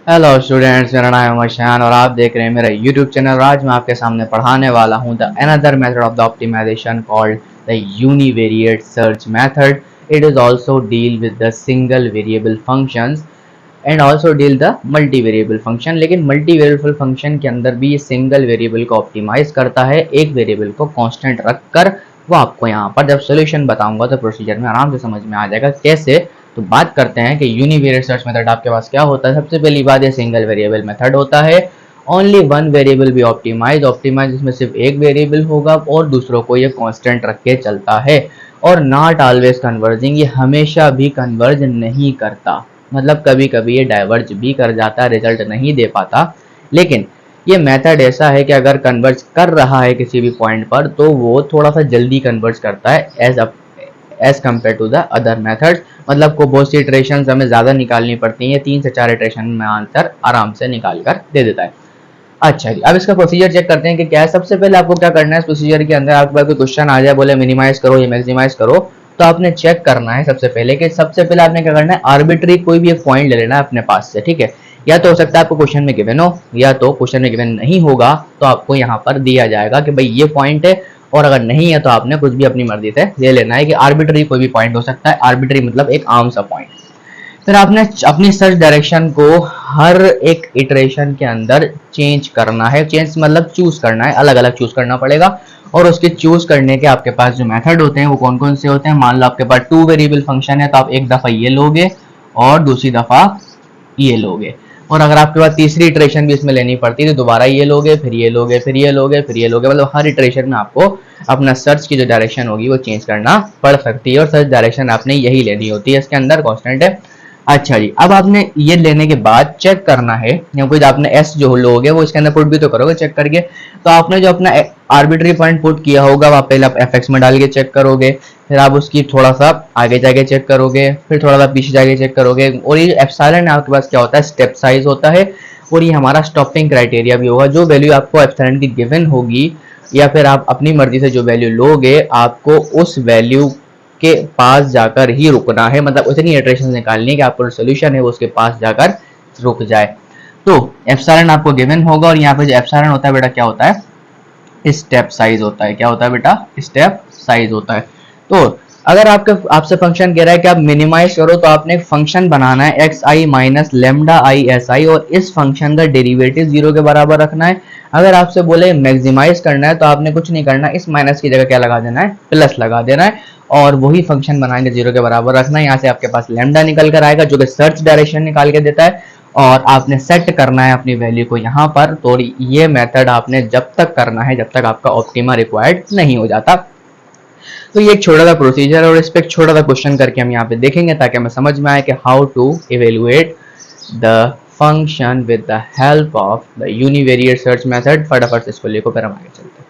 Hello students, मेरा नाम है शान और आप देख रहे हैं मेरा यूट्यूब चैनल। आज मैं आपके सामने पढ़ाने वाला हूं the another method of the optimization called the univariate search method. It is also deal with the single variable functions and also deal the multi variable function. लेकिन मल्टी वेरिएबल फंक्शन के अंदर भी ये सिंगल वेरिएबल को optimise करता है, एक variable को कांस्टेंट रखकर। वो आपको यहाँ पर जब सोल्यूशन बताऊंगा तो प्रोसीजर में आराम से समझ में आ जाएगा कैसे। तो बात करते हैं कि यूनिवेरिएट सर्च मेथड आपके पास क्या होता है। सबसे पहली बात, ये सिंगल वेरिएबल मेथड होता है। ओनली वन वेरिएबल भी ऑप्टिमाइज इसमें सिर्फ एक वेरिएबल होगा और दूसरों को ये कांस्टेंट रख के चलता है। और नॉट ऑलवेज कन्वर्जिंग, ये हमेशा भी कन्वर्ज नहीं करता, मतलब कभी कभी ये डाइवर्ज भी कर जाता है, रिजल्ट नहीं दे पाता। लेकिन ये मेथड ऐसा है कि अगर कन्वर्ज कर रहा है किसी भी पॉइंट पर तो वो थोड़ा सा जल्दी कन्वर्ज करता है as compare to the other method. मतलब को बहुत सी इटरेशन हमें ज़्यादा निकालनी पड़ती हैं, 3 से 4 इटरेशन में आंसर आराम से निकाल कर दे देता है। अच्छा जी, अब इसका प्रोसीजर चेक करते हैं कि क्या है। सबसे पहले आपको क्या करना है, इस प्रोसीजर के अंदर आपके पास कोई क्वेश्चन आ जाए, बोले मिनिमाइज करो या मैक्सिमाइज करो, तो आपने चेक करना है सबसे पहले कि सबसे पहले आपने क्या करना है, आर्बिट्री कोई भी एक पॉइंट ले लेना है अपने पास से। ठीक है, या तो हो सकता है आपको क्वेश्चन में गिवन हो, या तो क्वेश्चन में गिवन नहीं होगा तो आपको यहाँ पर दिया जाएगा कि भाई ये पॉइंट है, और अगर नहीं है तो आपने कुछ भी अपनी मर्जी से ले लेना है कि आर्बिट्री कोई भी पॉइंट हो सकता है। आर्बिट्री मतलब एक आम सा पॉइंट। फिर आपने अपनी सर्च डायरेक्शन को हर एक इटरेशन के अंदर चेंज करना है। चेंज मतलब चूज करना है, अलग अलग चूज करना पड़ेगा। और उसके चूज करने के आपके पास जो मेथड होते हैं वो कौन कौन से होते हैं। मान लो आपके पास 2 वेरिएबल फंक्शन है तो आप एक दफा ये लोगे और दूसरी दफा ये लोगे। और अगर आपके पास तीसरी इटरेशन भी इसमें लेनी पड़ती है तो दोबारा ये लोगे, फिर ये लोगे, फिर ये लोगे, फिर ये लोगे। मतलब हर इटरेशन में आपको अपना सर्च की जो डायरेक्शन होगी वो चेंज करना पड़ सकती है, और सर्च डायरेक्शन आपने यही लेनी होती है, इसके अंदर कांस्टेंट है। अच्छा जी, अब आपने ये लेने के बाद चेक करना है, क्योंकि आपने एस जो लोगे वो इसके अंदर पुट भी तो करोगे चेक करके। तो आपने जो अपना आर्बिट्री पॉइंट पुट किया होगा वहाँ पहले आप एफ एक्स में डाल के चेक करोगे, फिर आप उसकी थोड़ा सा आगे जाके चेक करोगे, फिर थोड़ा सा पीछे जाके चेक करोगे। और ये एप्सिलॉन आपके पास क्या होता है, स्टेप साइज होता है। और ये हमारा स्टॉपिंग क्राइटेरिया भी होगा। जो वैल्यू आपको एप्सिलॉन की गिवन होगी या फिर आप अपनी मर्जी से जो वैल्यू लोगे, आपको उस वैल्यू के पास जाकर ही रुकना है। मतलब उतनी इटरेशन निकालनी है कि आपको सोल्यूशन है वो उसके पास जाकर रुक जाए। तो एप्सिलॉन आपको गिवन होगा, और यहाँ पे जो एप्सिलॉन होता है बेटा क्या होता है, स्टेप साइज होता है। क्या होता है बेटा, स्टेप साइज होता है। तो अगर आपसे फंक्शन कह रहा है कि आप मिनिमाइज करो तो आपने एक फंक्शन बनाना है x I minus lambda I S I, और इस फंक्शन का डेरिवेटिव 0 के बराबर रखना है। अगर आपसे बोले मैक्सिमाइज करना है तो आपने कुछ नहीं करना, इस माइनस की जगह क्या लगा देना है, प्लस लगा देना है, और वही फंक्शन बनाएंगे 0 के बराबर रखना है। यहाँ से आपके पास लेमडा निकल कर आएगा जो कि सर्च डायरेक्शन निकाल के देता है, और आपने सेट करना है अपनी वैल्यू को यहाँ पर। तो ये मेथड आपने जब तक करना है जब तक आपका ऑप्टिमा रिक्वायर्ड नहीं हो जाता। तो ये एक छोटा सा प्रोसीजर है, और इस पर एक छोटा सा क्वेश्चन करके हम यहाँ पे देखेंगे ताकि हमें समझ में आए कि how to evaluate the function with the help of the univariate search method. फटाफट से इसको लेकर फिर हम आगे चलते हैं।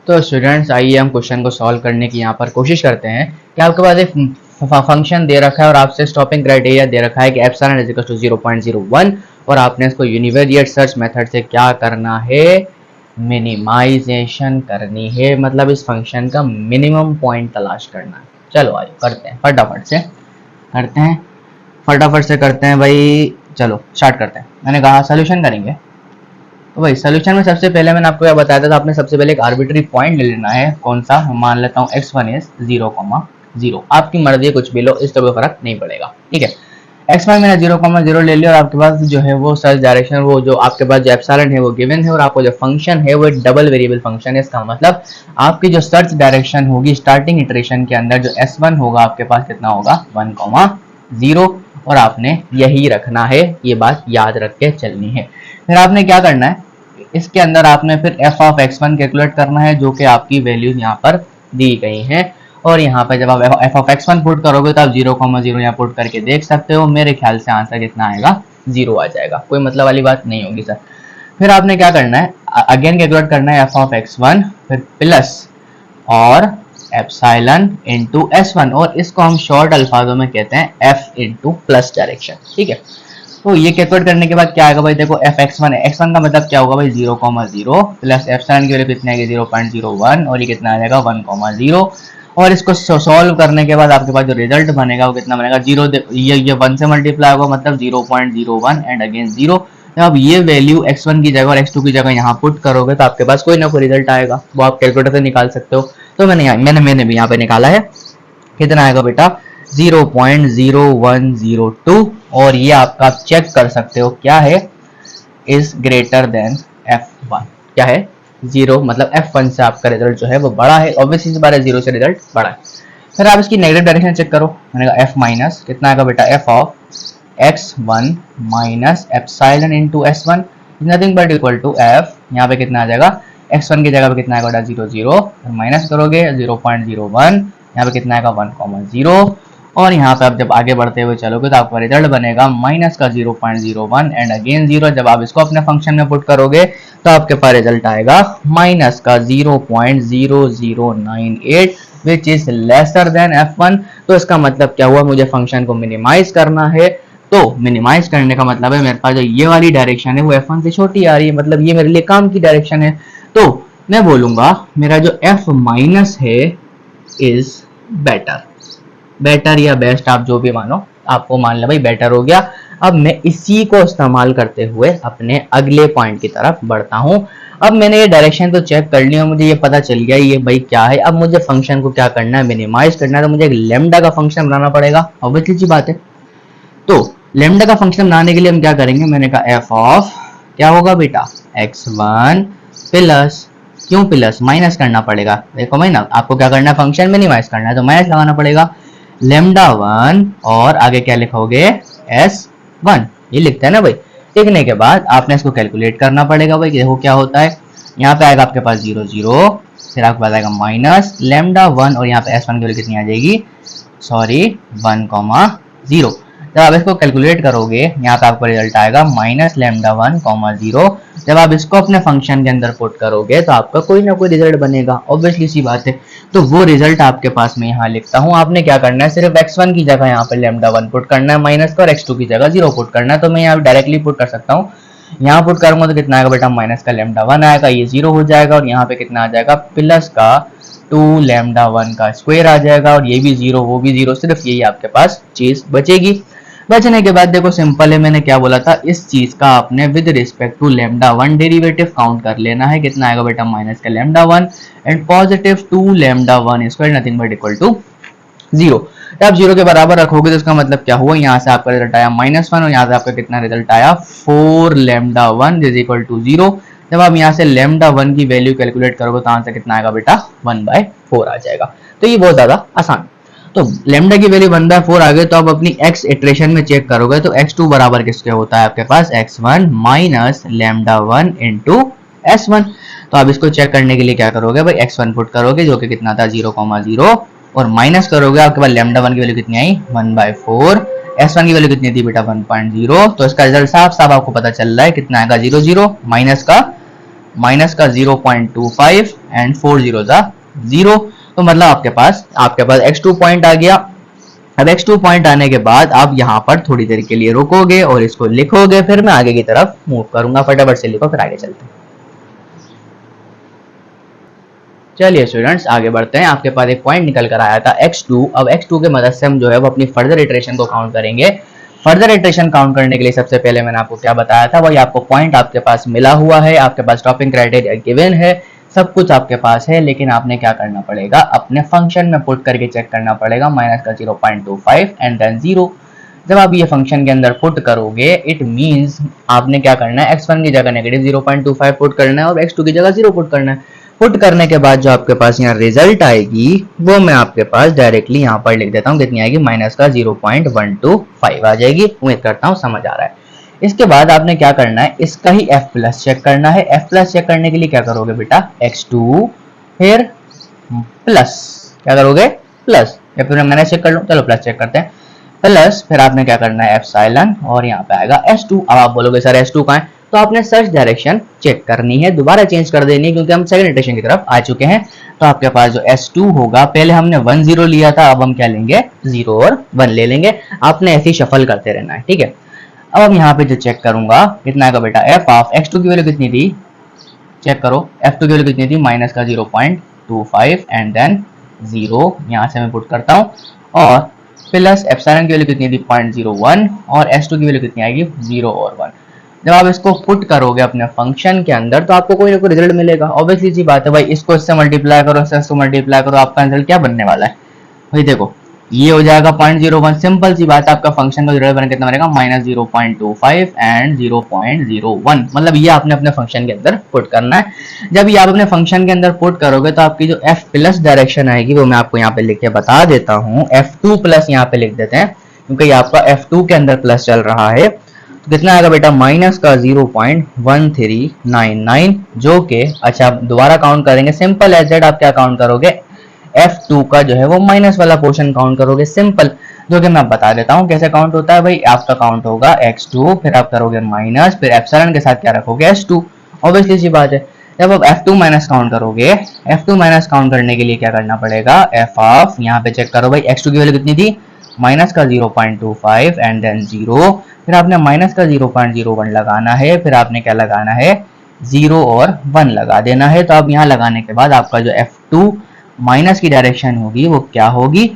तो स्टूडेंट्स, आइए हम क्वेश्चन को सॉल्व करने की यहाँ पर कोशिश करते हैं कि आपके पास एक फंक्शन दे रखा है और आपसे स्टॉपिंग क्राइटेरिया दे रखा है कि एप्सिलॉन इज इक्वल टू 0.01, और आपने इसको यूनिवेरिएट सर्च मेथड से क्या करना है, मिनिमाइजेशन करनी है। मतलब इस फंक्शन का मिनिमम पॉइंट तलाश करना है। चलो आइए करते हैं, फटाफट से करते हैं, फटाफट से करते हैं भाई। चलो स्टार्ट करते हैं। मैंने कहा सोल्यूशन करेंगे, तो भाई सोल्यूशन में सबसे पहले मैंने आपको क्या बताया था, आपने सबसे पहले एक आर्बिट्री पॉइंट ले लेना है। कौन सा, मान लेता हूँ x1 इज 0,0। आपकी मर्जी कुछ भी लो, इस तो कोई फर्क नहीं पड़ेगा। ठीक है, x1 मैंने 0,0 ले लिया, और आपके पास जो है वो सर्च डायरेक्शन, वो जो आपके पास जो एप्सिलॉन है वो गिवन है, और आपको जो फंक्शन है वो डबल वेरिएबल फंक्शन है। इसका मतलब आपकी जो सर्च डायरेक्शन होगी स्टार्टिंग इटरेशन के अंदर जो s1 होगा आपके पास कितना होगा, 1,0, और आपने यही रखना है। ये बात याद रख के चलनी है। फिर आपने क्या करना है, इसके अंदर आपने फिर f ऑफ x1 कैलकुलेट करना है, जो कि आपकी वैल्यूज यहाँ पर दी गई हैं। और यहाँ पर जब आप f ऑफ x1 पुट करोगे तो आप 0,0 यहाँ पुट करके देख सकते हो। मेरे ख्याल से आंसर कितना आएगा, 0 आ जाएगा। कोई मतलब वाली बात नहीं होगी सर। फिर आपने क्या करना है, अगेन कैलकुलेट करना है f ऑफ x1, फिर प्लस और एप्सिलॉन इंटू s1, और इसको हम शॉर्ट अल्फाजों में कहते हैं f इंटू प्लस डायरेक्शन। ठीक है, तो ये कैलकुलेट करने के बाद क्या आएगा भाई, देखो f x1 है, x1 का मतलब क्या होगा भाई, 0,0 प्लस एप्सिलॉन की वैल्यू कितनी आएगी, 0.01, और ये कितना आ जाएगा 1,0। और इसको सॉल्व करने के बाद आपके पास जो रिजल्ट बनेगा वो कितना बनेगा, जीरो। ये 1 से मल्टीप्लाई होगा मतलब 0.01 एंड अगेन 0। जब आप ये वैल्यू x1 की जगह और x2 की जगह यहाँ पुट करोगे तो आपके पास कोई ना कोई रिजल्ट आएगा, वो आप कैलकुलेटर से निकाल सकते हो। तो मैंने भी यहाँ पे निकाला है, कितना आएगा बेटा 0.0102। और ये आपका आप चेक कर सकते हो क्या है, इज ग्रेटर देन f1। क्या है, 0 मतलब f1 से आपका रिजल्ट जो है वो बड़ा है, ऑब्वियसली इस बार 0 से रिजल्ट बड़ा है। फिर आप इसकी नेगेटिव डायरेक्शन चेक करो, मैंने कहा f माइनस कितना आएगा बेटा, f of x1 minus epsilon into s1 nothing but equal to f, यहाँ पे कितना आ जाएगा, x1 की जगह पे कितना आएगा बेटा 0 माइनस करोगे 0.01, यहाँ पे कितना आएगा 1,0 और यहाँ पे आप जब आगे बढ़ते हुए चलोगे तो आपका रिजल्ट बनेगा माइनस का 0.01 एंड अगेन 0। जब आप इसको अपने फंक्शन में पुट करोगे तो आपके पास रिजल्ट आएगा माइनस का 0.0098 which is lesser then f1। तो इसका मतलब क्या हुआ, मुझे फंक्शन को मिनिमाइज करना है। तो मिनिमाइज करने का मतलब है मेरे पास जो ये वाली डायरेक्शन है वो f1 से छोटी आ रही है, मतलब ये मेरे लिए काम की डायरेक्शन है। तो मैं बोलूंगा मेरा जो f माइनस है इज बेटर, बेटर या बेस्ट आप जो भी मानो, आपको मान लो भाई बेटर हो गया। अब मैं इसी को इस्तेमाल करते हुए अपने अगले पॉइंट की तरफ बढ़ता हूं। अब मैंने ये डायरेक्शन तो चेक कर ली और मुझे ये पता चल गया ये भाई क्या है। अब मुझे फंक्शन को क्या करना है, मिनिमाइज करना है। तो मुझे एक लेमडा का फंक्शन बनाना पड़ेगा, ऑब्वियसली सी बात है। तो लेमडा का फंक्शन बनाने के लिए हम क्या करेंगे, मैंने कहा एफ ऑफ क्या होगा बेटा x1 प्लस, क्यों प्लस, माइनस करना पड़ेगा। देखो भाई ना, आपको क्या करना है, फंक्शन मिनिमाइज करना है तो माइनस लगाना पड़ेगा। लेमडा 1 और आगे क्या लिखोगे s1, ये लिखते हैं ना भाई। लिखने के बाद आपने इसको कैलकुलेट करना पड़ेगा भाई, देखो क्या होता है। यहाँ पे आएगा आपके पास 0 0, फिर आपके पास आएगा माइनस लेमडा 1 और यहाँ पे s1 की वैल्यू कितनी आ जाएगी, सॉरी 1,0। जब आप इसको कैलकुलेट करोगे यहाँ पे आपको रिजल्ट आएगा माइनस लेमडा 1,0। जब आप इसको अपने फंक्शन के अंदर पुट करोगे तो आपका कोई ना कोई रिजल्ट बनेगा, ऑब्वियसली सी बात है। तो वो रिजल्ट आपके पास मैं यहाँ लिखता हूँ। आपने क्या करना है, सिर्फ x1 की जगह यहाँ पे लेमडा 1 पुट करना है माइनस का, और x2 की जगह 0 पुट करना है। तो मैं यहाँ डायरेक्टली पुट कर सकता हूँ, यहाँ पुट करूंगा तो कितना आएगा बेटा, माइनस का लेमडा 1 आएगा, ये 0 हो जाएगा, और यहाँ पे कितना आ जाएगा प्लस का 2 लेमडा 1 का स्क्वायर आ जाएगा, और ये भी 0 वो भी 0, सिर्फ यही आपके पास चीज बचेगी। बचने के बाद देखो सिंपल है, मैंने क्या बोला था, इस चीज का आपने with respect to lambda 1 derivative count कर लेना है। कितना आएगा बेटा, माइनस का lambda 1 and positive 2 lambda 1 square nothing but equal to 0। जब आप 0 के बराबर रखोगे तो इसका मतलब क्या हुआ, यहाँ से आपका रिजल्ट आया -1 और यहाँ से आपका कितना रिजल्ट आया 4 लेमडा 1 इज इक्वल टू 0। जब आप यहाँ से लेमडा 1 की वैल्यू कैलकुलेट करोगे तो आंसर कितना आएगा बेटा, 1/4 आ जाएगा। तो ये बहुत ज्यादा आसान। तो लेमडा की वैल्यू 1/4 आ गई, तो आप अपनी x इटरेशन में चेक करोगे तो x2 बराबर किसके होता है आपके पास, x1 minus lambda 1 into s1। तो आप इसको चेक करने के लिए क्या करोगे भाई, x1 पुट करोगे जो कि कितना था 0,0 और माइनस करोगे, आपके पास लेमडा 1 की वैल्यू कितनी आई 1/4, s1 की वैल्यू कितनी थी बेटा 1.0। तो इसका रिजल्ट साफ साफ आपको पता चल रहा है, कितना आएगा 0 0 माइनस का 0.25 एंड 4 0 0। तो मतलब आपके पास x2 पॉइंट आ गया। अब x2 पॉइंट आने के बाद आप यहाँ पर थोड़ी देर के लिए रुकोगे और इसको लिखोगे, फिर मैं आगे की तरफ मूव करूंगा। फटाफट से लिखो फिर आगे चलते हैं। चलिए स्टूडेंट्स आगे बढ़ते हैं। आपके पास एक पॉइंट निकल कर आया था x2। अब x2 के मदद से हम जो है वो अपनी फर्दर इटरेशन को काउंट करेंगे। फर्दर इटरेशन काउंट करने के लिए सबसे पहले मैंने आपको क्या बताया था, वही आपको पॉइंट आपके पास मिला हुआ है, आपके पास स्टॉपिंग क्राइटेरिया गिवन है, सब कुछ आपके पास है, लेकिन आपने क्या करना पड़ेगा, अपने फंक्शन में पुट करके चेक करना पड़ेगा माइनस का 0.25 एंड देन 0। जब आप ये फंक्शन के अंदर पुट करोगे इट मींस आपने क्या करना है, x1 की जगह नेगेटिव 0.25 पुट करना है और x2 की जगह 0 पुट करना है। पुट करने के बाद जो आपके पास यहाँ रिजल्ट आएगी वो मैं आपके पास डायरेक्टली यहाँ पर लिख देता हूँ, कितनी आएगी, माइनस का 0.125 आ जाएगी। उम्मीद करता हूँ समझ आ रहा है। इसके बाद आपने क्या करना है, इसका ही f प्लस चेक करना है। f प्लस चेक करने के लिए क्या करोगे बेटा, x2 फिर प्लस, क्या करोगे प्लस, या फिर मैंने चेक कर लूं, चलो प्लस चेक करते हैं, प्लस फिर आपने क्या करना है एप्सिलॉन और यहाँ पे आएगा s2। अब आप बोलोगे सर s2 कहाँ है, तो आपने सर्च डायरेक्शन चेक करनी है, दोबारा चेंज कर देनी है क्योंकि हम सेकंड इटरेशन की तरफ आ चुके हैं। तो आपके पास जो s2 होगा, पहले हमने 1 0 लिया था, अब हम क्या लेंगे 0 और 1 ले लेंगे। आपने ऐसे ही शफल करते रहना है, ठीक है। अब हम यहाँ पे जो चेक करूंगा कितना आएगा बेटा, f ऑफ x2 की वैल्यू कितनी थी, चेक करो f2 की वैल्यू कितनी थी, माइनस का 0.25 एंड देन 0 यहाँ से मैं पुट करता हूँ, और प्लस एप्सिलॉन की वैल्यू कितनी थी 0.01 और S2 की वैल्यू कितनी आएगी 0 और 1। जब आप इसको पुट करोगे अपने फंक्शन के अंदर तो आपको कोई ना कोई रिजल्ट मिलेगा। ऑब्वियसली सी बात है भाई, इसको इससे मल्टीप्लाई करो, इससे मल्टीप्लाई करो, आपका रिजल्ट क्या बनने वाला है भाई? देखो ये हो जाएगा 0.01, सिंपल सी बात है, आपका फंक्शन का रिजल्ट बन कितना बनेगा -0.25 एंड 0.01। मतलब ये आपने अपने फंक्शन के अंदर पुट करना है। जब ये आप अपने फंक्शन के अंदर पुट करोगे तो आपकी जो f प्लस डायरेक्शन आएगी वो मैं आपको यहाँ पे लिख के बता देता हूँ। f2 प्लस यहाँ पे लिख देते हैं क्योंकि ये आपका f2 के अंदर प्लस चल रहा है। तो कितना आएगा बेटा माइनस का 0.1399, जो कि अच्छा आप दोबारा काउंट करेंगे, सिंपल एज दैट आप क्या काउंट करोगे, f2 का जो है वो माइनस वाला पोर्शन काउंट करोगे, सिंपल, जो कि मैं बता देता हूँ कैसे काउंट होता है भाई। आपका काउंट होगा x2, फिर आप करोगे माइनस, फिर एप्सिलॉन के साथ क्या रखोगे s2। ऑब्वियसली सी बात है, जब आप f2 माइनस काउंट करोगे, f2 माइनस काउंट करने के लिए क्या करना पड़ेगा, f ऑफ, यहाँ पे चेक करो भाई x2 की वैल्यू कितनी थी, माइनस का 0.25 एंड देन 0, फिर आपने माइनस का 0.01 लगाना है, फिर आपने क्या लगाना है 0 और 1 लगा देना है। तो अब यहाँ लगाने के बाद आपका जो f2 माइनस की डायरेक्शन होगी वो क्या होगी,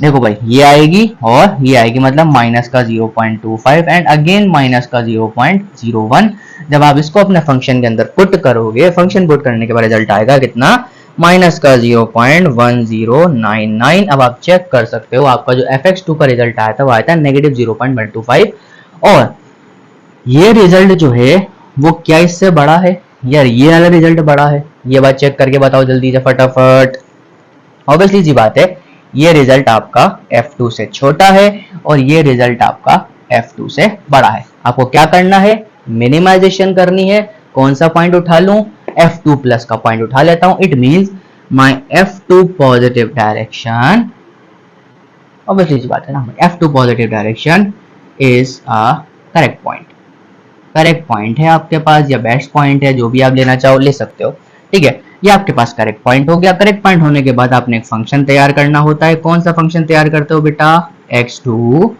देखो भाई ये आएगी और ये आएगी, मतलब माइनस का 0.25 एंड अगेन माइनस का 0.01। जब आप इसको अपने फंक्शन के अंदर पुट करोगे, फंक्शन पुट करने के बाद रिजल्ट आएगा कितना, माइनस का 0.1099। अब आप चेक कर सकते हो आपका जो fx2 का रिजल्ट आया था वो आया था -0.125, और ये रिजल्ट जो है वो क्या इससे बड़ा है यार, ये वाला रिजल्ट बड़ा है? ये बात चेक करके बताओ जल्दी से फटाफट। ऑब्वियसली जी बात है, ये रिजल्ट आपका f2 से छोटा है और ये रिजल्ट आपका f2 से बड़ा है। आपको क्या करना है, मिनिमाइजेशन करनी है। कौन सा पॉइंट उठा लूं, f2 प्लस का पॉइंट उठा लेता हूं। It means my f2 positive direction, obviously जी बात है ना, f2 positive direction is a correct point. Correct point है आपके पास या बेस्ट पॉइंट है, जो भी आप लेना चाहो ले सकते हो, ठीक है। ये आपके पास करेक्ट पॉइंट हो गया। करेक्ट पॉइंट होने के बाद आपने एक फंक्शन तैयार करना होता है। कौन सा फंक्शन तैयार करते हो बेटा, x2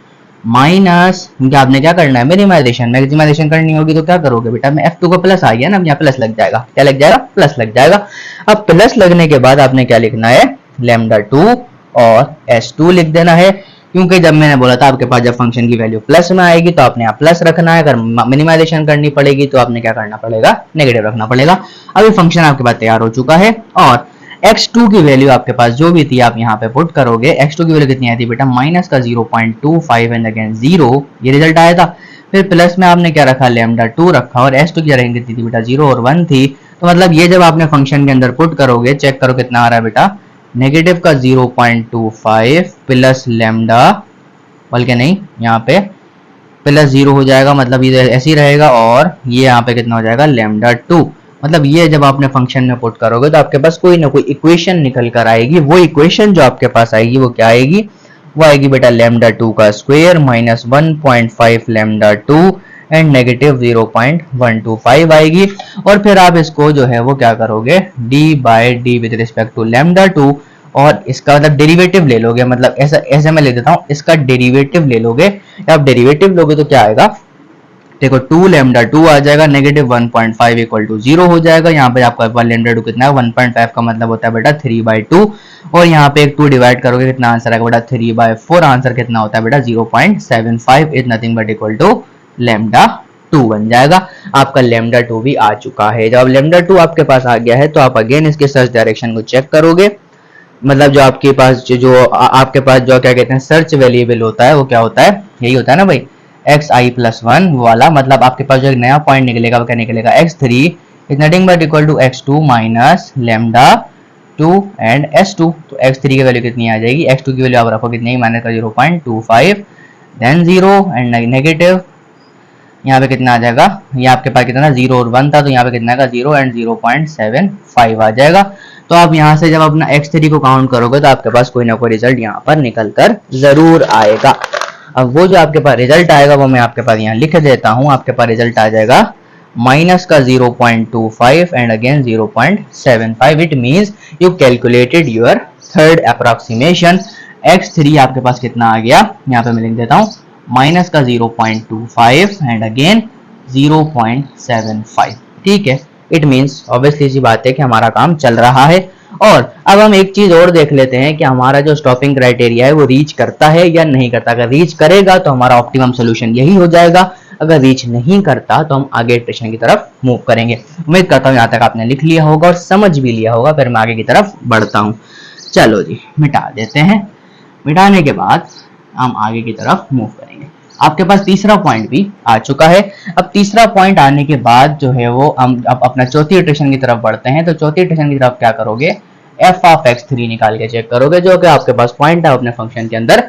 माइनस, क्योंकि आपने क्या करना है, मिनिमाइजेशन, मैक्सिमाइजेशन करनी होगी। तो क्या करोगे बेटा, मैं f2 का प्लस आ गया ना, यहाँ प्लस लग जाएगा, क्या लग जाएगा, प्लस लग जाएगा। अब प्लस लगने के बाद आपने क्या लिखना है, λ2 और s2 लिख देना है, क्योंकि जब मैंने बोला था आपके पास जब फंक्शन की वैल्यू प्लस में आएगी तो आपने यहाँ प्लस रखना है, अगर मिनिमाइजेशन करनी पड़ेगी तो आपने क्या करना पड़ेगा, नेगेटिव रखना पड़ेगा। अभी फंक्शन आपके पास तैयार हो चुका है और x2 की वैल्यू आपके पास जो भी थी आप यहाँ पे पुट करोगे। x2 की वैल्यू कितनी आई थी बेटा, माइनस का 0.25 एंड अगेन 0, ये रिजल्ट आया था। फिर प्लस में आपने क्या रखा, λ2 रखा, और s2 की जगह कितनी थी बेटा, 0 और 1 थी। तो मतलब ये जब आपने फंक्शन के अंदर पुट करोगे, चेक करो कितना आ रहा है बेटा, नेगेटिव का 0.25 प्लस लैम्डा, बल्कि नहीं यहाँ पे प्लस 0 हो जाएगा, मतलब ये ऐसे ही रहेगा, और ये यहाँ पे कितना हो जाएगा, λ2। मतलब ये जब आपने फंक्शन में पुट करोगे तो आपके पास कोई ना कोई इक्वेशन निकल कर आएगी। वो इक्वेशन जो आपके पास आएगी वो क्या आएगी, वो आएगी बेटा λ2 का स्क्वायर माइनस 1.5 λ2 एंड नेगेटिव 0.125 आएगी। और फिर आप इसको जो है वो क्या करोगे, d by D with respect to λ2, और इसका मतलब डेरिवेटिव ले लोगे, मतलब ऐसा ऐसे मैं ले देता हूँ, इसका डेरिवेटिव ले लोगे। आप डेरिवेटिव लोगे तो क्या आएगा, देखो 2 λ2 आ जाएगा, नेगेटिव 1.5 इक्वल टू 0 हो जाएगा। यहाँ पे आपका λ2 कितना है, 1.5 का मतलब होता है बेटा 3/2, और यहाँ पे एक 2 डिवाइड करोगे, कितना आंसर आएगा बेटा 3/4। आंसर कितना होता है बेटा 0.75, is nothing but equal to λ2 बन जाएगा। आपका λ2 भी आ चुका है। जब λ2 आपके पास आ गया है तो आप अगेन इसके सर्च डायरेक्शन को चेक करोगे, मतलब जो आपके पास आपके पास जो क्या कहते हैं सर्च वेरिएबल होता है वो क्या होता है, यही होता है ना भाई, xi+1 वाला। मतलब आपके पास जो एक नया पॉइंट निकलेगा वो क्या निकलेगा, x3 is nothing but equal to x2 minus λ2 and s2। तो x3 की वैल्यू कितनी आ जाएगी, x2 की वैल्यू आप रखो कितनी, माइनस का 0.25 देन 0 एंड नेगेटिव, यहाँ पे कितना आ जाएगा, ये आपके पास कितना 0 और 1 था, तो यहाँ पे कितना आएगा 0 एंड 0.75 आ जाएगा। तो आप यहाँ से जब अपना x3 को काउंट करोगे तो आपके पास कोई ना कोई रिजल्ट यहाँ पर निकल कर जरूर आएगा। अब वो जो आपके पास रिजल्ट आएगा वो मैं आपके पास यहाँ लिख देता हूँ। आपके पास रिजल्ट आ जाएगा माइनस का 0.25 and again 0.75। It means you calculated your third approximation. x3 आपके पास कितना आ गया, यहाँ पे मैं लिख देता हूँ, माइनस का 0.25 एंड अगेन 0.75। ठीक है, इट मींस ऑब्वियसली सी बात है कि हमारा काम चल रहा है। और अब हम एक चीज और देख लेते हैं कि हमारा जो स्टॉपिंग क्राइटेरिया है वो रीच करता है या नहीं करता। अगर रीच करेगा तो हमारा ऑप्टिमम सोल्यूशन यही हो जाएगा, अगर रीच नहीं करता तो हम आगे इटरेशन की तरफ मूव करेंगे। उम्मीद करता हूँ यहाँ तक आपने लिख लिया होगा और समझ भी लिया होगा। फिर मैं आगे की तरफ बढ़ता हूँ। चलो जी मिटा देते हैं। मिटाने के बाद हम आगे की तरफ मूव करेंगे। आपके पास तीसरा पॉइंट भी आ चुका है। अब तीसरा पॉइंट आने के बाद जो है वो हम अब अपना चौथी इटरेशन की तरफ बढ़ते हैं। तो चौथी इटरेशन की तरफ क्या करोगे, f ऑफ x3 निकाल के चेक करोगे, जो कि आपके पास पॉइंट है अपने फंक्शन के अंदर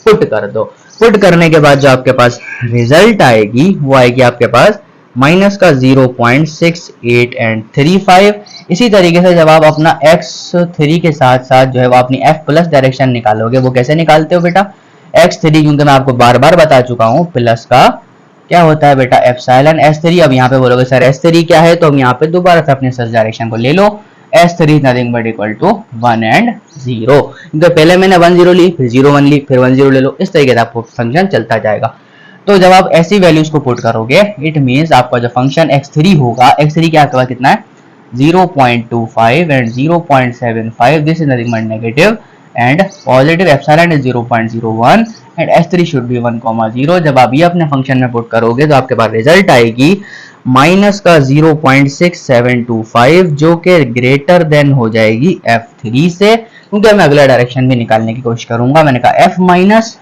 पुट कर दो। पुट करने के बाद जो आपके पास रिजल्ट आएगी वो आएगी आपके पास माइनस का 0.68 एंड 35। इसी तरीके से जब आप अपना x3 के साथ साथ जो है वो अपनी f प्लस डायरेक्शन निकालोगे, वो कैसे निकालते हो बेटा, x3 क्योंकि मैं आपको बार बार बता चुका हूँ प्लस का क्या होता है बेटा एप्सिलॉन s3। अब यहाँ पे बोलोगे सर s3 क्या है, तो हम यहाँ पे दोबारा से अपने सर्च डायरेक्शन को ले लो। s3 is nothing but equal to 1 and 0। तो पहले मैंने 1 0 ली, फिर 0 1 ली, फिर 1 0 ले लो, इस तरीके से आपको फंक्शन चलता जाएगा। तो जब आप ऐसी वैल्यूज को पुट करोगे इट मींस आपका जो फंक्शन x3 होगा, x3 क्या आपके पास कितना है 0.25 and 0.75, this is nothing but negative and positive epsilon is 0.01 and s3 should be 1,0। जब आप ये अपने फंक्शन में पुट करोगे तो आपके पास रिजल्ट आएगी माइनस का 0.6725, जो कि ग्रेटर देन हो जाएगी f3 से, क्योंकि मैं अगला डायरेक्शन भी निकालने की कोशिश करूंगा। मैंने कहा f minus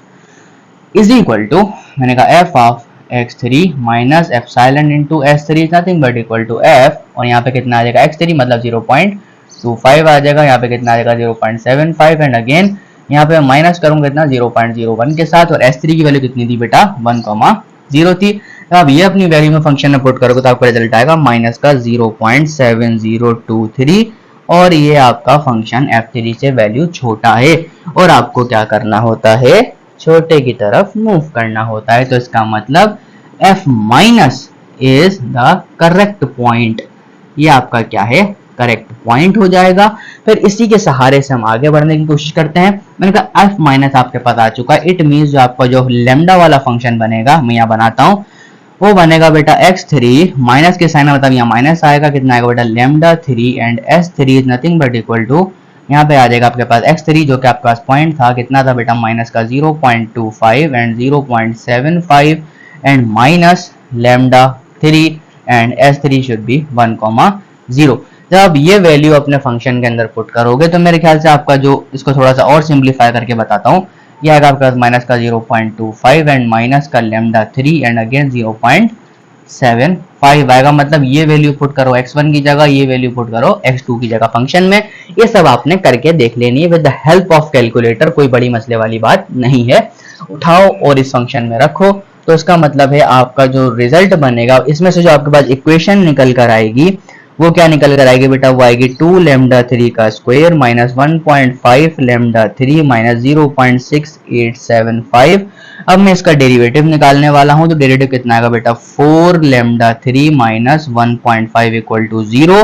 is equal to, मैंने कहा f of x3 minus epsilon into s3 is nothing but equal to f, और यहाँ पे कितना आ जाएगा x3 मतलब 0.25 आ जाएगा, यहाँ पे कितना आ जाएगा 0.75 एंड अगेन यहाँ पे माइनस करूंगा कितना 0.01 के साथ, और s3 की वैल्यू कितनी थी बेटा 1,0 थी। तो आप ये अपनी वैल्यू में फंक्शन में पुट करोगे तो आपका रिजल्ट आएगा माइनस का 0.7023, और ये आपका फंक्शन f3 से वैल्यू छोटा है और आपको क्या करना होता है, छोटे की तरफ मूव करना होता है। तो इसका मतलब f minus is the correct point, ये आपका क्या है करेक्ट पॉइंट हो जाएगा। फिर इसी के सहारे से हम आगे बढ़ने की कोशिश करते हैं। मैंने कहा f माइनस आपके पास आ चुका है, इट मींस जो आपका जो लेमडा वाला फंक्शन बनेगा, मैं यहाँ बनाता हूँ, वो बनेगा बेटा x3 माइनस के साइन मतलब यहाँ माइनस आएगा, कितना आएगा बेटा lambda 3 and s3 is nothing but equal to, यहाँ पे आ जाएगा आपके पास x3 जो कि आपके पास पॉइंट था, कितना था बेटा माइनस का 0.25 and 0.75 and minus lambda 3 and s3 should be 1,0। जब आप ये वैल्यू अपने फंक्शन के अंदर पुट करोगे तो मेरे ख्याल से आपका जो, इसको थोड़ा सा और सिंप्लीफाई करके बताता हूँ, ये आएगा आपके पास माइनस का 0.25 एंड माइनस का लेमडा 3 एंड अगेन 0.75 आएगा। मतलब ये वैल्यू पुट करो x1 की जगह, ये वैल्यू पुट करो x2 की जगह फंक्शन में। ये सब आपने करके देख लेनी है with the help of calculator, कोई बड़ी मसले वाली बात नहीं है। उठाओ और इस फंक्शन में रखो, तो इसका मतलब है आपका जो रिजल्ट बनेगा इसमें से जो आपके पास इक्वेशन निकल कर आएगी वो क्या निकल कर आएगी बेटा, वो आएगी 2 लेमडा 3 का स्क्वायर माइनस 1.5 लेमडा 3 माइनस 0.6875। अब मैं इसका डेरिवेटिव निकालने वाला हूं, तो डेरिवेटिव कितना आएगा बेटा 4 लेमडा 3 माइनस 1.5 इक्वल टू 0।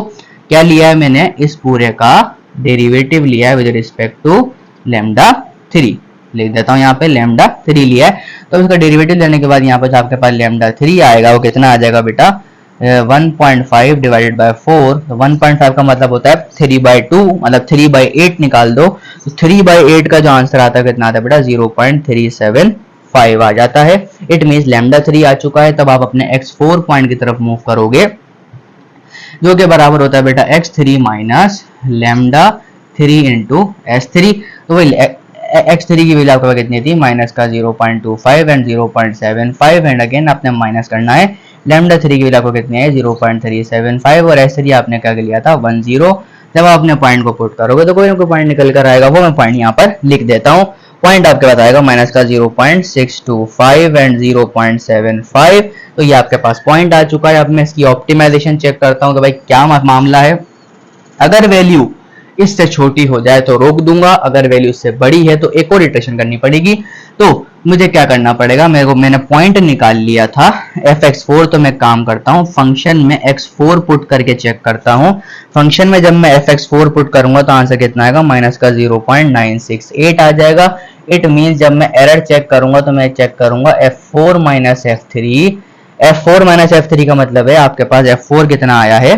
क्या लिया है मैंने, इस पूरे का डेरिवेटिव लिया है विद रिस्पेक्ट टू लेमडा 3, लिख देता हूं यहाँ पे लेमडा 3 लिया है। तो इसका डेरिवेटिव लेने के बाद यहाँ पे आपके पास लेमडा 3 आएगा, वो कितना आ जाएगा बेटा 1.5 डिवाइडेड बाय 4। तो 1.5 का मतलब होता है 3/2, मतलब 3/8 निकाल दो, तो 3/8 का जो आंसर आता है कितना आता है बेटा 0.375 आ जाता है। इट मींस लेमडा 3 आ चुका है। तब आप अपने x4 पॉइंट की तरफ मूव करोगे, जो कि बराबर होता है बेटा x3 minus lambda 3 into s3। तो वही x3 की वैल्यू आपके कितनी थी माइनस का 0.25 एंड 0.75 एंड अगेन आपने माइनस करना है लेमडा 3 की वैल्यू आपको कितनी है 0.375 और s3 आपने क्या लिया था 10। जब आप अपने पॉइंट को पुट करोगे तो कोई ना कोई पॉइंट निकल कर आएगा, वो मैं पॉइंट यहाँ पर लिख देता हूँ। पॉइंट आपके पास आएगा माइनस का 0.625 एंड 0.75। तो ये आपके पास पॉइंट आ चुका है। अब मैं इसकी ऑप्टिमाइजेशन चेक करता हूँ तो भाई क्या मामला है। अगर वैल्यू इससे छोटी हो जाए तो रोक दूंगा, अगर वैल्यू इससे बड़ी है तो एक और इटरेशन करनी पड़ेगी। तो मुझे क्या करना पड़ेगा, मैंने पॉइंट निकाल लिया था fx4, तो मैं काम करता हूँ फंक्शन में x4 पुट करके चेक करता हूँ। फंक्शन में जब मैं fx4 पुट करूंगा तो आंसर कितना आएगा माइनस का 0.968 आ जाएगा। इट मींस जब मैं एरर चेक करूंगा तो मैं चेक करूंगा f4 minus f3। f4 minus f3 का मतलब है आपके पास f4 कितना आया है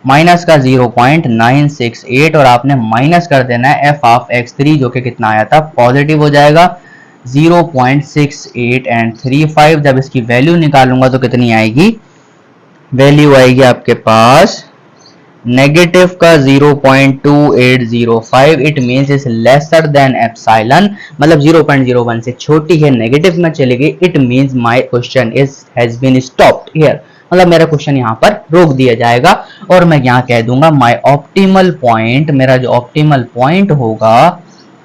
माइनस का 0.968 और आपने माइनस कर देना है f ऑफ x3 जो कि कितना आया था, पॉजिटिव हो जाएगा 0.68 एंड 35। जब इसकी वैल्यू निकालूंगा तो कितनी आएगी, वैल्यू आएगी आपके पास नेगेटिव का 0.2805। It means is lesser than epsilon, मतलब 0.01 से छोटी है, नेगेटिव में चली गई। It means my question is has been stopped here, मतलब मेरा क्वेश्चन यहाँ पर रोक दिया जाएगा और मैं यहाँ कह दूंगा माय ऑप्टिमल पॉइंट, मेरा जो ऑप्टिमल पॉइंट होगा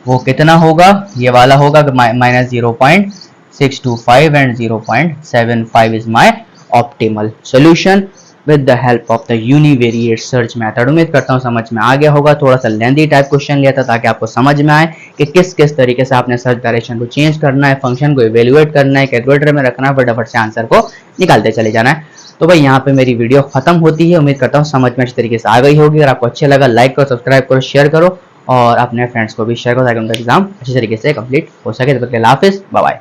वो कितना होगा, ये वाला होगा minus 0.625 and 0.75 is my optimal solution with the help of the univariate search method. उम्मीद करता हूँ समझ में आ गया होगा। थोड़ा सा लेंथी टाइप क्वेश्चन लिया था ताकि आपको समझ में आए कि किस किस तरीके से आपने सर्च डायरेक्शन को चेंज करना है, फंक्शन को इवेल्युएट करना है, कैलकुलेटर में रखना है, फटाफट से आंसर को निकालते चले जाना है। तो भाई यहाँ पे मेरी वीडियो खत्म होती है। उम्मीद करता हूँ समझ में अच्छी तरीके से आ गई होगी। अगर आपको अच्छा लगा लाइक करो, सब्सक्राइब करो, शेयर करो और अपने फ्रेंड्स को भी शेयर करो ताकि उनका एग्जाम अच्छी तरीके से कंप्लीट हो सके। तब तक के लिए हाफिज, बाय बाय।